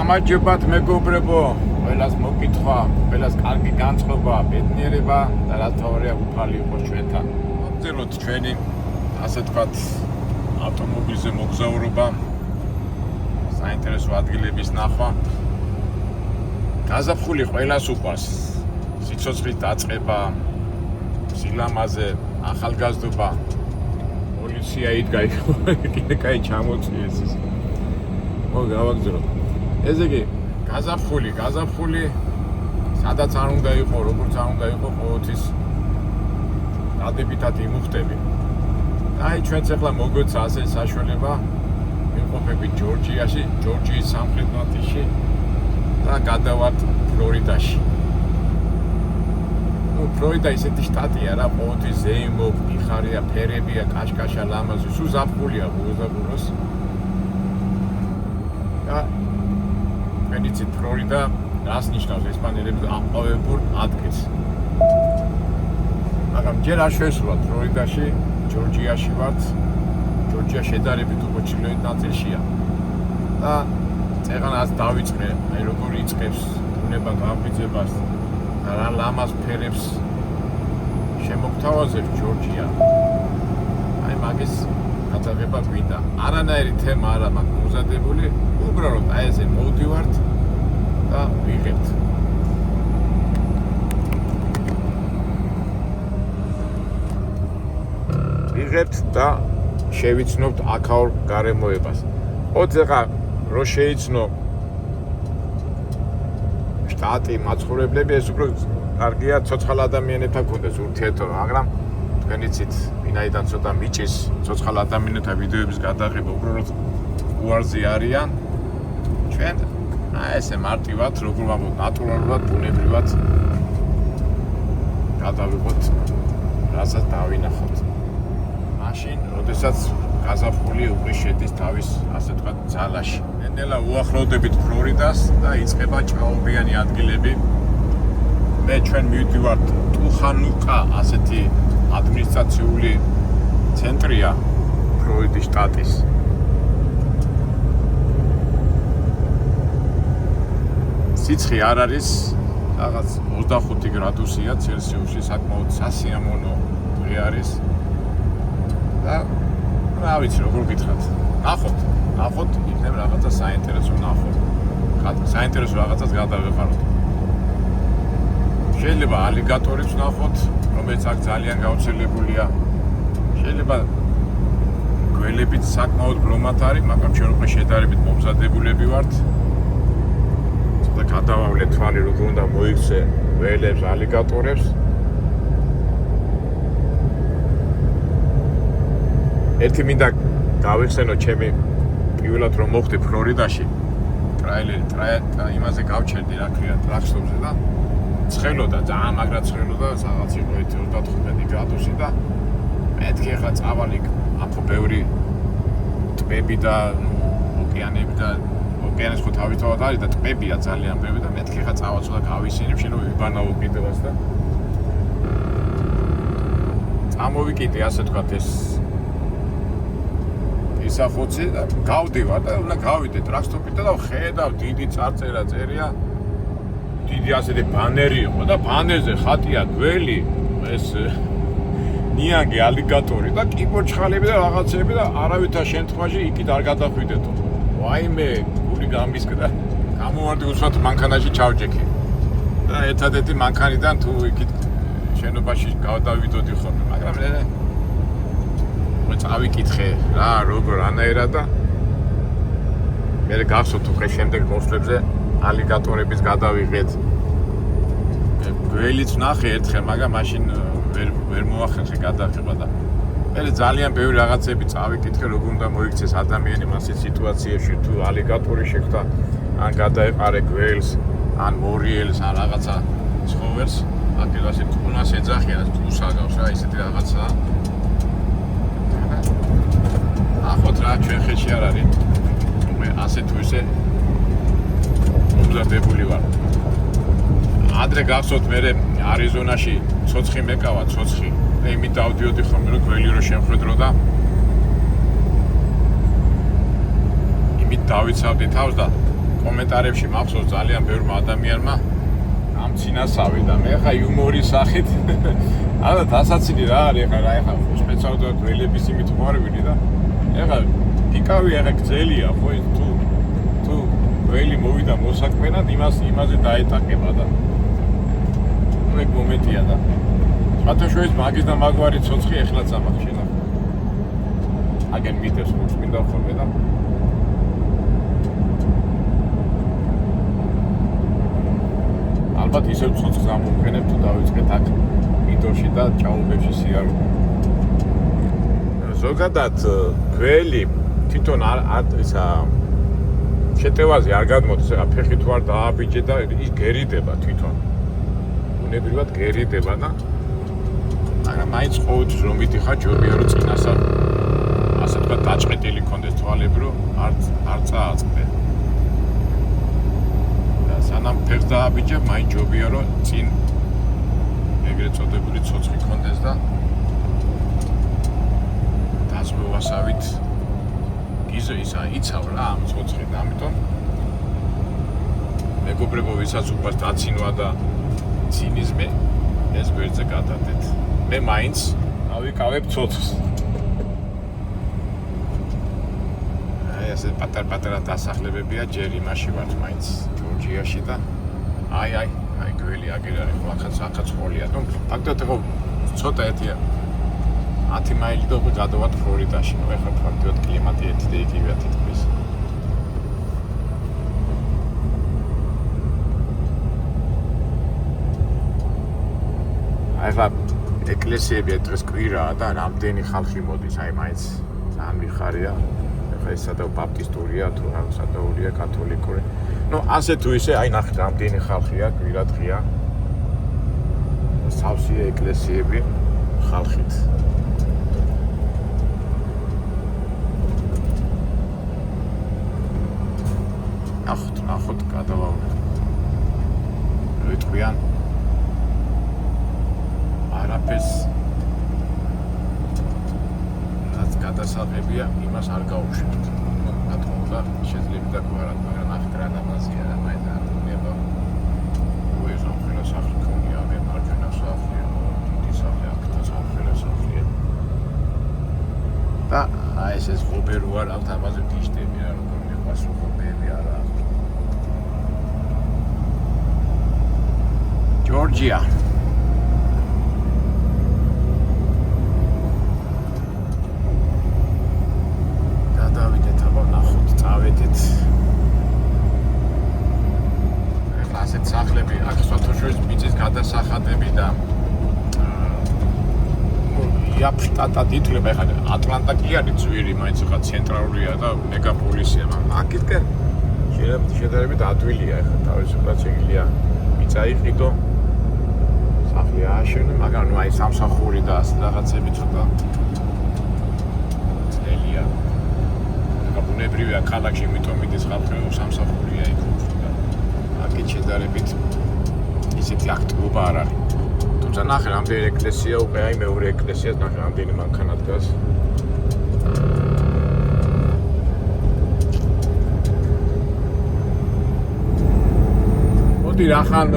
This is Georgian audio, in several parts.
გამარჯობათ მეგობრებო, ყველას მოკითხვა, ყველას კარგი განწყობა, ბედნიერება და რა თავარია უფალი იყოს ჩვენთან. მოგწელოთ ჩვენი ასე თქვათ ავტომობილზე მოგზაურობა, საინტერესო ადგილების ნახვა. გაზაფხული ყველას უყვარს. სიცოცხლის დაწყება, სილამაზე, ახალგაზრდობა. პოლიცია იდგა კიდე კაი ჩამოწიეს ის. გავაგზავნოთ. ესე იგი, გაზაფხული, სადაც არ უნდა იყო, როგორც არ უნდა იყო, ყოველთვის დადებითად იმუხტები. აი, ჩვენც ახლა მოგვეცა ასე საშუალება, ვიმყოფებით ჯორჯიაში, ჯორჯიის სამხრეთ ნაწილში და გადავართ ფლორიდაში. ფლორიდა ისეთი შტატია რა, ყოველთვის ზეიმობ, იხარია, ფერებია, კაშკაშა, ლამაზი, სულ ზაფხულია გულზაფხულოს. და მედიცით ფლორიდა რას ნიშნავს ესპანელებს ამყავებულ ადგილს. მაგრამ ჯერ არ შეესრულა ფლორიდაში, ჯორჯიაში ვართ. ჯორჯია შედარებით უფრო ჩრდილოეთ ნაწილშია. და წეღანას დავიწყე, აი როგორ იწყებს ბუნება გაგვიძებას და რა ლამაზ ფერებს შემოგთავაზებს ჯორჯია. აი მაგის გადაღება გვინდა. არანაირი თემა არა მაქვს მოზადებული, უბრალოდ აი ესე მოვდივართ და ვიღებთ. ვიღებთ და შევიცნობთ აქაურ გარემოებას. ოდეღა რო შეიცნო შტატი მაცხოვრებლები, ეს უფრო კარგია ცოცხალ ადამიანებთან გქონდეს ურთიერთობა, მაგრამ თქვენიცით ვინაიდან ცოტა მიჭის ცოცხალ ადამიანებთან ვიდეოების გადაღება უბრალოდ უარზე არიან. ჩვენ ესე მარტივად, როგორ ვამბობ, ნატურალურად, ბუნებრივად გადავიღოთ, რასაც დავინახოთ. მაშინ, როდესაც გაზაფხული უკვე შედის თავის, ასე თქვა, ძალაში. ნელა უახლოვდებით ფლორიდას და იწყება ჭაობიანი ადგილები. მე ჩვენ მივდივართ ტუხანუკა, ასეთი ადმინისტრაციული ცენტრია ფლორიდის შტატის. სიცხე არ არის, რაღაც 25 გრადუსია ცელსიუსში, საკმაოდ სასიამოვნო დღე არის. და რა ვიცი, როგორ გითხრათ. ნახოთ, იქნებ რაღაცა საინტერესო ნახოთ. საინტერესო რაღაცას გადავეყაროთ. შეიძლება ალიგატორიც ნახოთ, რომელიც აქ ძალიან გავრცელებულია. შეიძლება გველებიც საკმაოდ ბრომად არის, მაგრამ ჩვენ უკვე შედარებით მომზადებულები ვართ. და გადავავლეთ თვალი, როგორ უნდა მოიქცე გველებს, ალიგატორებს. ერთი მინდა გავიხსენო ჩემი პირველად რომ მოხდი ფლორიდაში იმაზე გავჩერდი რა ქვია ტრაქტორზე და ცხელოდა, ძალიან მაგრად ცხელოდა, რაღაც იყო 35 გრადუსი და მეთქი ახლა წავალ იქ აფო ბევრი ტბები და ოკეანეები და ოკეანის ხო თავისთავად არის და ტბებია ძალიან ბევრი და მეთქი ახლა წავალ ცოტა გავისინებ, შეიძლება ვიბანაო კიდევაც და წამოვიკიდე ასე თქვათ ეს ისახოცი და გავდივარ და უნდა გავიდე ტრაქტორით და ხედავ დიდი წარწერა წერია. დიდი ასეთი ბანერი იყო და ბანერზე ხატია გველი, ეს ნიანგი ალიგატორი და კიბორჩხალები და რაღაცები და არავითარ შემთხვევაში იქით არ გადახვიდეთო. ვაიმე, გული გამისკდა. გამოვარდი უსვათ მანქანაში ჩავჯექი. და ერთადერთი მანქანიდან თუ იქით შენობაში გავდავიდოდი ხოლმე, მაგრამ წავიკითხე რა, როგორ ანაერად და მე გახსოვთ უკვე შემდეგ მოსვლებზე ალიგატორების გადავიღეთ. გველიც ვნახე ერთხელ, მაგრამ მაშინ ვერ მოახერხე გადაღება და მე ძალიან ბევრი რაღაცები წავიკითხე, როგორ უნდა მოიქცეს ადამიანი მასეთ სიტუაციებში, თუ ალიგატორი შეხვდა, ან გადაეყარე გველს, ან მორიელს, ან რაღაცა ცხოველს, აკეთოს კუნას ეძახიან, კუს აგავს რა, ისეთი რაღაცა. ახოთ რა ჩვენ ხელში არ არის. მე ასე თუ ისე მომზადებული ვარ. ადრე გახსოვთ მე არიზონაში ცოცხი მეკავა, ცოცხი. მე იმით დავდიოდი ხოლმე რომ გველი რო შემხვედრო და იმით დავიცავდი თავს და კომენტარებში მახსოვს ძალიან ბევრმა ადამიანმა ამცინასავე და მე ხა იუმორის სახით არა დასაცინი რა არის ხა სპეციალურად ველების იმით ხوارვინი და ეხა პიკავი ეხა გძელია ხო თუ ველი მოვიდა მოსაქმენად იმაზე დაეტაკება და მე მომენტია და სხვათაშორის მაგის და მაგვარი ცოცხი ეხლაც ამახ შენახა აგენ მიტევს ხუთს მინდა ხოლმე და ალბათ ისევ ცოცხს ამოვყენებ თუ დავიწყეთ აქ ინდორში და ჭაობებში სიარული ზოგადად გველი თვითონ ისა შეტევაზე არ გადმოდის ახლა ფეხი თუ არ დააბიჯე და ის გერიდება თვითონ უნებრივად გერიდება და მაგრამ მაინც ყოველთვის რომ მიდიხარ ჯობია რომ წინასა ასე თქვა დაჭყეტილი კონდეს თვალები რომ არ წააწყდე და სანამ ფეხს დააბიჯე მაინც ჯობია რომ წინ ეგრეთ წოდებული ცოცხი კონდეს და დაზღვევასავით გიზო ისა იცავ რა ამ ცოცხით ამიტომ მეგობრებო ვისაც უყვარს დაცინვა და ცინიზმი ეს გვერდზე გადადეთ მე მაინც ავიკავებ ცოცხს აი ასე პატარ-პატარა დასახლებებია ჯერ იმაში ვართ მაინც ჯორჯიაში და აი გველი აგერ არის ხო ახაც ხოლია ნუ ფაქტობრივად ხო ცოტა ერთია 10 მაილი და უკვე გადავართ ფლორიდაში ნუ ეხლა ფაქტობრივად კლიმატი ერთი და იგივეა თითქმის ახლა ეკლესიები დღეს კვირაა და რამდენი ხალხი მოდის აი მაინც ძალიან მიხარია ახლა ეს სადავ ბაპტისტურია თუ სადაულია კათოლიკური ნუ ასე თუ ისე აი ნახეთ რამდენი ხალხია კვირა დღეა სავსეა ეკლესიები ხალხით ნახოთ გადავავლეთ ვიტყვიან არაფერს რაც გადასაღებია იმას არ გაუშვებთ ათმოლა შეიძლება და გვარად მაგრამ ნახეთ რა დამაზია რა მაინც არ უნდა უეს ამხელა სახლი ქონია მე მარჯვენა სახლია დიდი სახლი აქ სამხელა სახლია და აი ეს ღობე რო არ აქვს ამაზე დიშტები რა როგორ მიყვარს ღობეები არა ჯორჯია გადავიდეთ აბა ნახოთ წავედით ეხლა ასეთ სახლები აქ სვათოშორის მიწის გადასახადები და იაპშტატად ითვლება ეხლა ატლანტა კი არის ძვირი მაინც ხა ცენტრალურია და მეგაპოლისია მაგრამ აქეთკენ შედარებით ადვილია ეხლა თავისუფლად შეიძლება მიწაიყიდო სახლი ააშენე მაგრამ ნუ აი სამსახური და ასე რაღაცები ცოტა ძნელია ბუნებრივია ქალაქში იმიტომ მიდის ხალხი რომ სამსახურია იქ და აქეთ შედარებით ისეთი აქტივობა არ არის თუმცა ნახე რამდენი ეკლესია უკვე აი მეორე ეკლესიას ნახე რამდენი მანქანა დგას მოდი რახან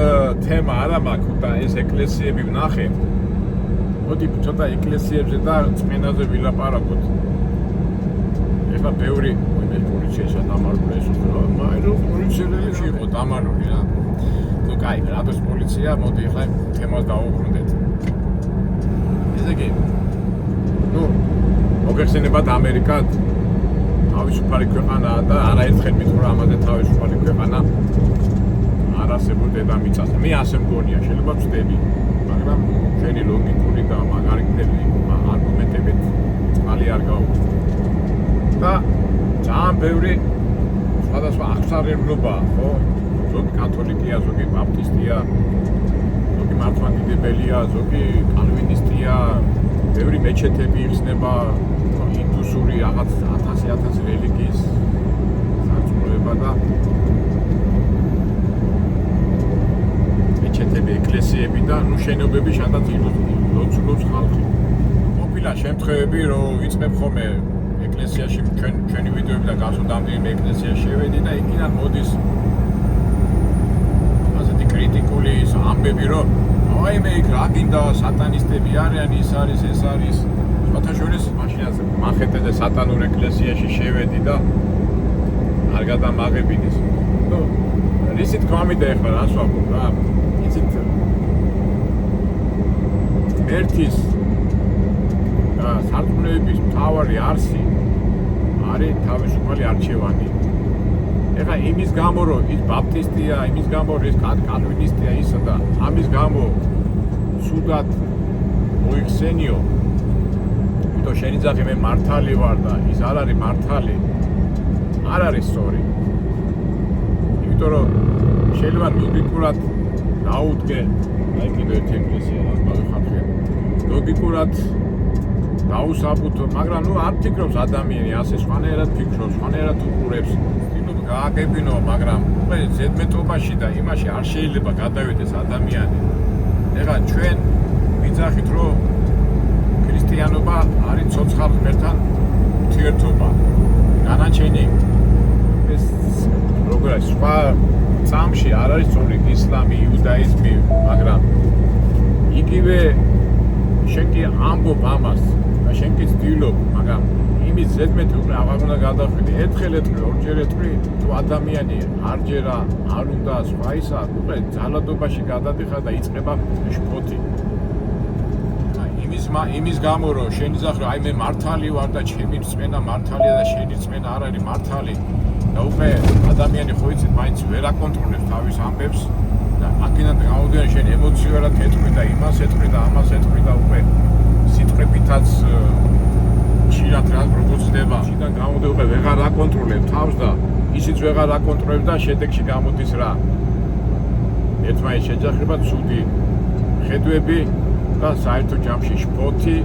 თემა არა მაქვს და ეს ეკლესიები ვნახე მოდი ცოტა ეკლესიებზე და წმენაზე ვილაპარაკოთ ეხლა ბევრი პოლიციაში დამარული ეს უფრო მაგრამ პოლიციელებში იყო დამარული რა თუ კაი რადოს პოლიცია მოდი ეხლა თემას დავუბრუნდეთ ესე იგი ნუ მოგეხსენებათ ამერიკა თავისუფალი ქვეყანაა და არაერთხელ მithora ამაზე თავისუფალი ქვეყანა არ არსებობს დედამიწაზე მე ასე მგონია შეიძლება ვწდები მაგრამ შენი ლოგიკური და მაგარიტები არგუმენტებით წყალი არ გაუქმს და ძალიან ბევრი სხვადასხვა აღსარებლობაა ხო ზოგი კათოლიკია ზოგი ბაპტისტია ზოგი მართლმადიდებელია ზოგი კალვინისტია ბევრი მეჩეთები იხსნება ინდუსური რაღაც 1000 რელიგიის სარწმუნოება და მეჩეთები ეკლესიები და ნუ შენობები სადაც ილოცულობს ხალხი ყოფილა შემთხვევები რომ ვიწყებ ხოლმე ეკლესიაში ჩვენი ვიდეოებიდან გასულ რამდენიმე ეკლესიაში შევედი და იქიდან მოდის ასეთი კრიტიკული ამბები, რომ აიმე იქ რა გინდა სატანისტები არიან, ის არის, ეს არის. სხვათა შორის მაშინაც მახეთე და სატანურ ეკლესიაში შევედი და არ გადამაღებინის. ნუ რისით გამიდა ეხლა რას ვამბობ რა? იცით ერთის სარწმუნოების მთავარი არსი არის თავისუფალი არჩევანი. ეხლა იმის გამო რომ ის ბაპტისტია, იმის გამო რომ ის კალვინისტია ისა და ამის გამო ცუდად მოიხსენიო. იმიტომ შენი ძაღლი მე მართალი ვარ და ის არ არის მართალი. არ არის სწორი. იმიტომ რომ შეიძლება ლოგიკურად დაუდგე, აი კიდევ ერთი ეკლესია რა გავიხარხე. ლოგიკურად დაუსაბუთო, მაგრამ ნუ არ ფიქრობს ადამიანი ასე, სხვანაირად ფიქრობს, სხვანაირად უყურებს. გააგებინო, მაგრამ უკვე ზედმეტობაში და იმაში არ შეიძლება გადავიდეს ადამიანი. ეხლა ჩვენ ვიძახით, რომ ქრისტიანობა არის ცოცხალ ღმერთთან ურთიერთობა. განაჩენი ეს როგორია სხვა წამში არ არის სწორი ისლამი, იუდაიზმი, მაგრამ იგივე შენ კი ამბობ ამას და შენ კი ცდილობ, მაგრამ იმის ზედმეტი უკვე აღარ უნდა გადახვიდე. ერთხელ ორჯერ თუ ადამიანი არჯერა არ უნდა სხვა ისა, უკვე ძალადობაში გადადიხარ და იწყება შფოთი. იმის გამო რომ შენი ძაღლი აი მე მართალი ვარ და ჩემი რწმენა მართალია და შენი რწმენა არ არის მართალი და უკვე ადამიანი ხო იცით მაინც ვერ აკონტროლებს თავის ამბებს და აქედან გამოდიან შენ ემოციურად ეთქვი და იმას ეთქვი და ამას ეთქვი და უკვე სიტყვებითაც შეიძლება რა პროპოზიცდება. შიდან გამოდე უკვე ვეღარ აკონტროლებ თავს და ისიც ვეღარ აკონტროლებ და შედეგში გამოდის რა? ერთმანეთს შეჯახება ცუდი ხედვები და საერთო ჯამში შფოთი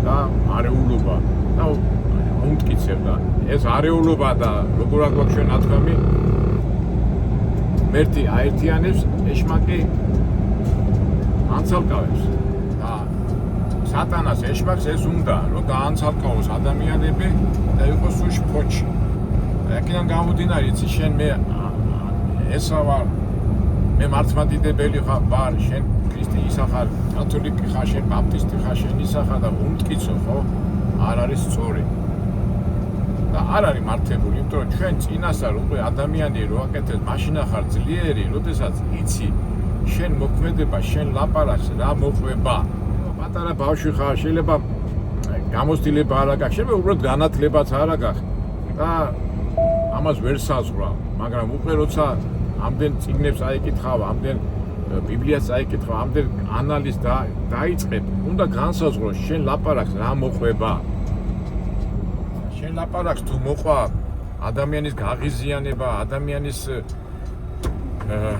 და არეულობა. და უმტკიცებ და ეს არეულობა და როგორ აგვაქვს ჩვენ ნათქვამი მერტი აერთიანებს, ეშმაკი ანცალკავებს. და სატანას ეშმაკს ეს უნდა რომ გაანცალკავოს ადამიანები და იყოს სულ შფოთში. აქედან გამომდინარე, იცი შენ მე ესა ვარ, მე მართლმადიდებელი ვარ, შენ ქრისტიანი ხარ, კათოლიკი ხარ, შენ ბაპტისტი ხარ, შენ ისა ხარ და უმტკიცო ხო? არ არის სწორი. და არ არის მართებული, იმიტომ რომ ჩვენ წინასწარ უკვე ადამიანი რო აკეთებს, მაშინ ახარ ძლიერი, როდესაც იცი შენ მოქმედება, შენ ლაპარაკს რა მოყვება. პატარა ბავშვი ხარ, შეიძლება გამოცდილება არ აქვს, შეიძლება უბრალოდ განათლებაც არ აქვს და ამას ვერ საზღვრავ, მაგრამ უკვე როცა ამდენ წიგნებს აიკითხავ, ამდენ ბიბლიას აიკითხავ, ამდენ ანალიზს დაიწყებ, უნდა განსაზღვრო შენ ლაპარაკს რა მოყვება. შენ ლაპარაკს თუ მოყვა ადამიანის გაღიზიანება, ადამიანის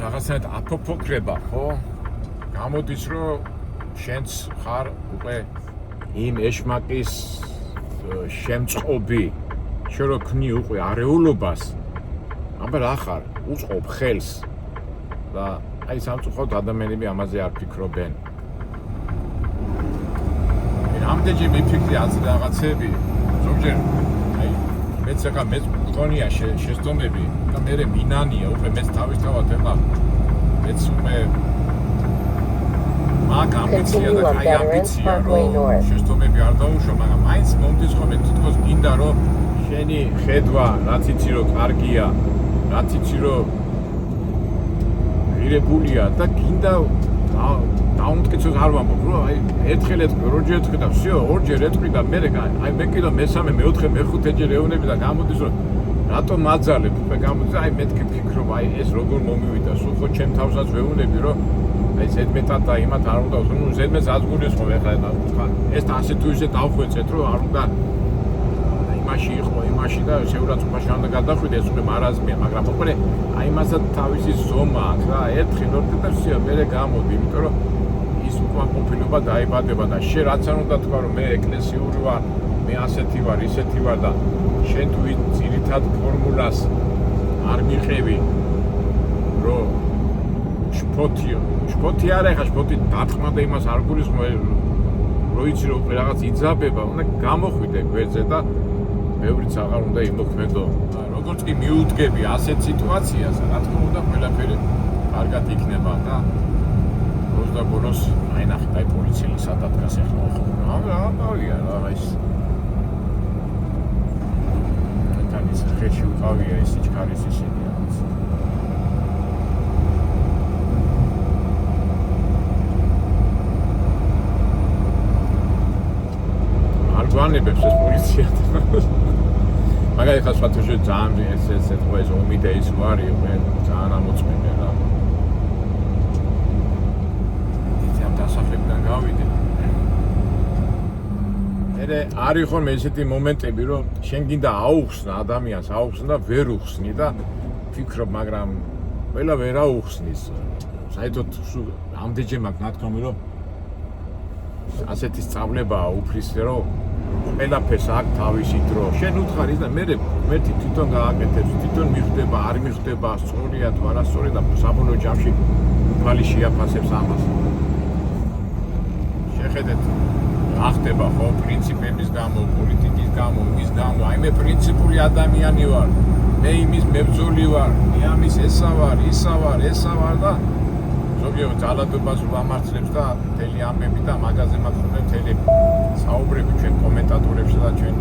რაღაცნაირად აფოფოქრება, ხო? გამოდის რომ შენც ხარ უკვე იმ ეშმაკის შემწყობი, შენ რო ქმნი უკვე არეულობას, აბა რა ხარ? უწყობ ხელს და აი სამწუხაროდ ადამიანები ამაზე არ ფიქრობენ. რამდენჯერ მიფიქრი ასე რაღაცები, ზოგჯერ აი მეც ახლა მეც მქონია შეცდომები და მე მინანია უკვე მეც თავისთავად ეხლა მეც უკვე მაგ ამბიცია და აი ამბიცია რომ შეცდომები არ დაუშვა, მაგრამ მაინც მომდის ხოლმე თითქოს გინდა რომ შენი ხედვა რაც იცი რომ კარგია, რაც იცი რომ ღირებულია და გინდა დაუნტკიცოს არ ვამბობ რომ აი ერთხელ ეთქვი, ორჯერ ეთქვი და всё, ორჯერ ეთქვი და მე აი მე კიდევ მესამე, მეოთხე, მეხუთეჯერ ეუბნები და გამოდის რომ რატომ მაძალებ, უკვე გამოდის აი მეთქი ფიქრობ, აი ეს როგორ მომივიდა, სულ ხო ჩემ თავსაც ვეუბნები რომ აი ზედმეტად და იმათ არ უნდა, ნუ ზედმეტს აზგულის ხო ეხლა ეს ასე თუ ისე დავხვეწეთ რომ არ უნდა იმაში იყო, იმაში და შეურაცხყოფაში არ უნდა გადახვიდე, ეს უკვე მარაზმია, მაგრამ უკვე აი იმასაც თავისი ზომა აქვს რა, ერთხელ ორჯერ და всё, მერე გამოდი, იმიტომ რომ ის უკმაყოფილება დაიბადება და შენ რაც არ უნდა თქვა რომ მე ეკლესიური ვარ, მე ასეთი ვარ, ისეთი ვარ და შენ თუ ძირითად ფორმულას არ მიყევი რომ შფოთი არა, ეხლა შფოთი დათყმა და იმას არ გულისხმობ, რო იცი რომ რაღაც იძაბება, უნდა გამოხვიდე გვერდზე და ბევრიც აღარ უნდა იმოქმედო. როგორც კი მიუდგები ასეთ სიტუაციას, რა თქმა უნდა, ყველაფერი კარგად იქნება და როცა ბოლოს აი ნახეთ, აი პოლიციელი სადაც დგას ახლა ხო. რა ის კანის ხეში უკავია ის სიჩქარის ისინი რაღაც. გვანებებს ეს პოლიცია. მაგალითად ხა სვათოში ძალიან ეს თქვა ეს ომი და ის ვარი ძალიან ამოწმებია რა. იცი ამ დასახლებიდან გავიდე. երը არის ხოლმე ესეთი მომენტები, რომ შენ გინდა აუხსნა ადამიანს, აუხსნა და ვერ უხსნი და ფიქრობ, მაგრამ ყველა ვერ აუხსნის. საერთოდ ამდენჯერ მაგ ნათქვამი რომ ასეთი სწავლებაა უფრისზე რომ ყველაფერს აქვს თავისი დრო. შენ უთხარი და მე თვითონ გააკეთებს, თვითონ მიხვდება, არ მიხვდება, სწორია თუ არასწორია და საბოლოო ჯამში უფალი შეაფასებს ამას. შეხედეთ, რა ხდება ხო პრინციპების გამო, პოლიტიკის გამო, მის გამო, აი მე პრინციპული ადამიანი ვარ. მე იმის მებრძოლი ვარ, მე ამის ესა ვარ, ისა ვარ, ესა ვარ და ზოგიერთ ძალადობას ვამართლებს და მთელი ამბები და მაგაზე მაქვს მთელი საუბრები ჩვენ კომენტატორებში და ჩვენ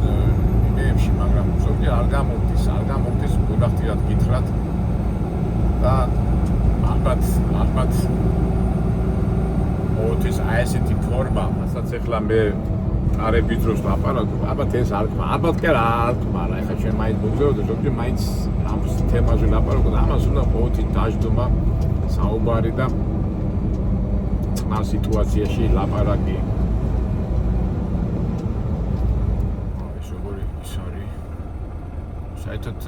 იმეებში, მაგრამ ზოგიერთ არ გამოგდის გულახდილად გითხრათ და ალბათ ოთის აი ესეთი ფორმა, რასაც ახლა მე არები დროს ლაპარაკობ, ალბათ ეს არ თქვა, ალბათ კი არ თქვა, რა ეხლა ჩვენ მაინც მოგზაურობთ, ზოგიერთ მაინც ამ თემაზე ლაპარაკობ და ამას უნდა ოთი დაждდომა საუბარი და წყნარ სიტუაციაში ლაპარაკი. ეს როგორი ის არის? საერთოდ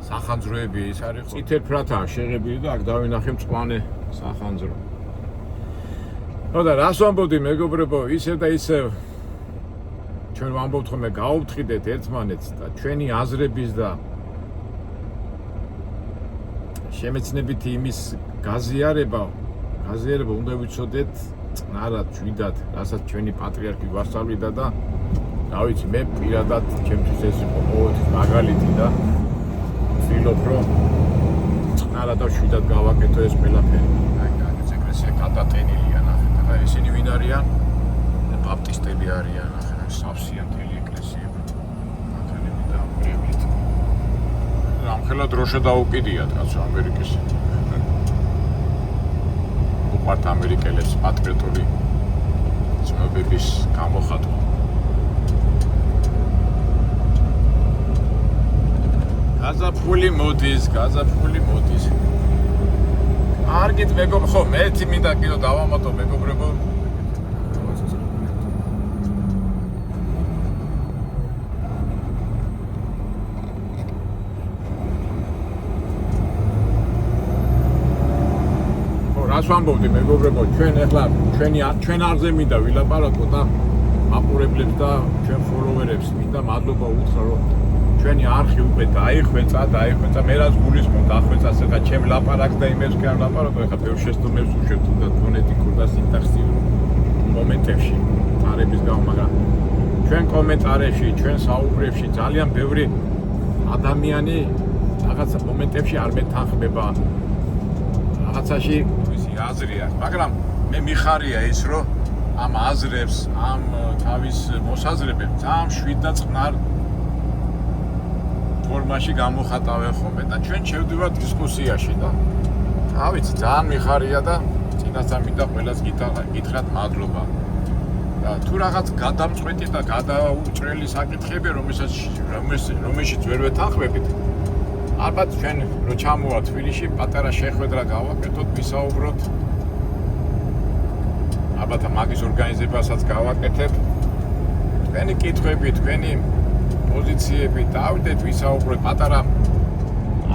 სახანძროები ის არის ხო? წითელ ფრათაა შეღებილი და აქ დავინახე მწვანე სახანძრო. ხო და რას ვამბობდი მეგობრებო, ისევ და ისევ ჩვენ ვამბობთ ხოლმე გაუფრთხილდეთ ერთმანეთს და ჩვენი აზრების და შემეცნებითი იმის გაზიარება უნდა ვიცოდეთ წყნარად, შვიდად, რასაც ჩვენი პატრიარქი გვასწავლიდა და რა ვიცი, მე პირადად ჩემთვის ეს იყო ყოველთვის მაგალითი და ვცდილობ რომ წყნარად და შვიდად გავაკეთო ეს ყველაფერი. აი ეს ეკლესია გადატენილია ნახეთ, ახლა ესენი ვინ არიან? ბაპტისტები არიან, ახლა სავსეა მთელი ეკლესიები. მათანები და ამბრებით. ამხელა დროშა დაუკიდიათ კაცო ამერიკის. უყვართ ამერიკელებს პატრიოტული ცნობების გამოხატვა. გაზაფხული მოდის. არ გით მეგობრებო, ხო მე მინდა კიდევ დავამატო მეგობრებო. რას ვამბობდი მეგობრებო, ჩვენ ახლა ჩვენ არზე მინდა ვილაპარაკო და მაყურებლებს და ჩვენ ფოლოვერებს მინდა მადლობა უთხრა რომ ჩვენი არხი უკვე დაიხვეწა, მე რაც გულისხმობ დახვეწა ახლა ჩემ ლაპარაკს და იმებს კი არ ლაპარაკობ, ახლა ბევრ შეცდომებს უშვებ თუნდაც ფონეტიკურ და სინტაქსიურ მომენტებში არების გამო, მაგრამ ჩვენ კომენტარებში, ჩვენ საუბრებში ძალიან ბევრი ადამიანი რაღაც მომენტებში არ მეთანხმება რაღაცაში აზრი აქვს, მაგრამ მე მიხარია ის, რომ ამ აზრებს, ამ თავის მოსაზრებებს ძალიან შვიდ და წყნარ ფორმაში გამოხატავენ ხოლმე და ჩვენ შევდივართ დისკუსიაში და რა ვიცი, ძალიან მიხარია და წინასწარ მინდა ყველას გითხრათ მადლობა. და თუ რაღაც გადამწყვეტი და გადაუჭრელი საკითხები, რომელშიც ვერ ვეთანხმებით, ალბათ ჩვენ რო ჩამოვა თბილისში, პატარა შეხვედრა გავაკეთოთ, ვისაუბროთ. ალბათ მაგის ორგანიზებასაც გავაკეთებ. თქვენი კითხვები, თქვენი პოზიციები დავდეთ, ვისაუბროთ, პატარა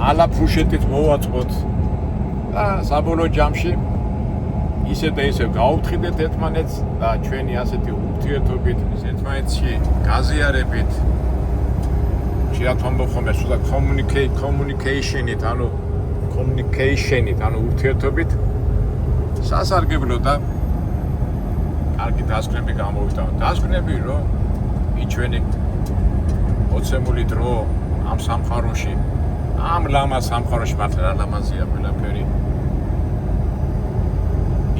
ალაფრუშეთით მოვაწყოთ და საბოლოო ჯამში ისე და ისე გაუფრთხილდეთ ერთმანეთს და ჩვენი ასეთი ურთიერთობით, ერთმანეთში გაზიარებით შეათვალო ხოლმე სულ communication-ით, ანუ ურთიერთობით სასარგებლო და კარგი დასკვნები გამოვიტანოთ. დასკვნები რომ იჩვენი ოცემული დრო ამ სამყაროში, ამ ლამაზ სამყაროში მართლა რა ლამაზია ყველაფერი.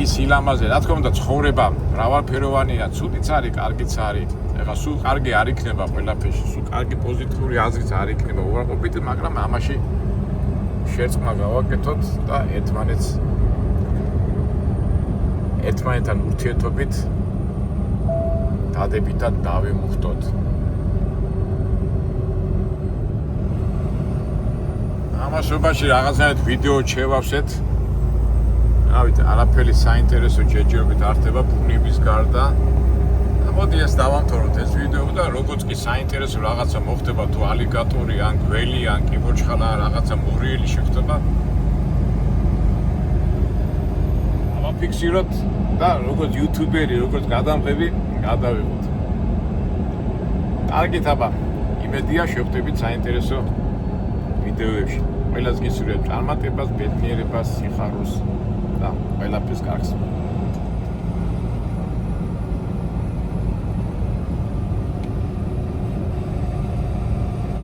ის ილამაზე, რა თქმა უნდა, ცხოვრება მრავალფეროვანია, ცუდიც არის, კარგიც არის. ეხლა სულ კარგი არ იქნება ყველაფერში, სულ კარგი პოზიტიური აზრიც არ იქნება უარყოფით, მაგრამ ამაში შერწყმა გავაკეთოთ და ერთმანეთთან ურთიერთობით დადებითად დავიმუხტოთ. ამასობაში რაღაცნაირად ვიდეო შევავსეთ. რავით, არაფერი საინტერესო ჯერჯერობით არ ხდება ბუნების გარდა. მოდი ეს დავამთავროთ ეს ვიდეო და როგორც კი საინტერესო რაღაცა მოხდება თუ ალიგატორი ან გველი ან კიბოჩხალა რაღაცა მურიელი შეხვდება ავაფიქსიროთ და როგორც იუთუბერი, როგორც გადამღები გადავიღოთ. კარგით აბა, იმედია შევხვდებით საინტერესო ვიდეოებში. ყველას გისურვებთ წარმატებას, ბედნიერებას, სიხარულს და ყველაფერს კარგს.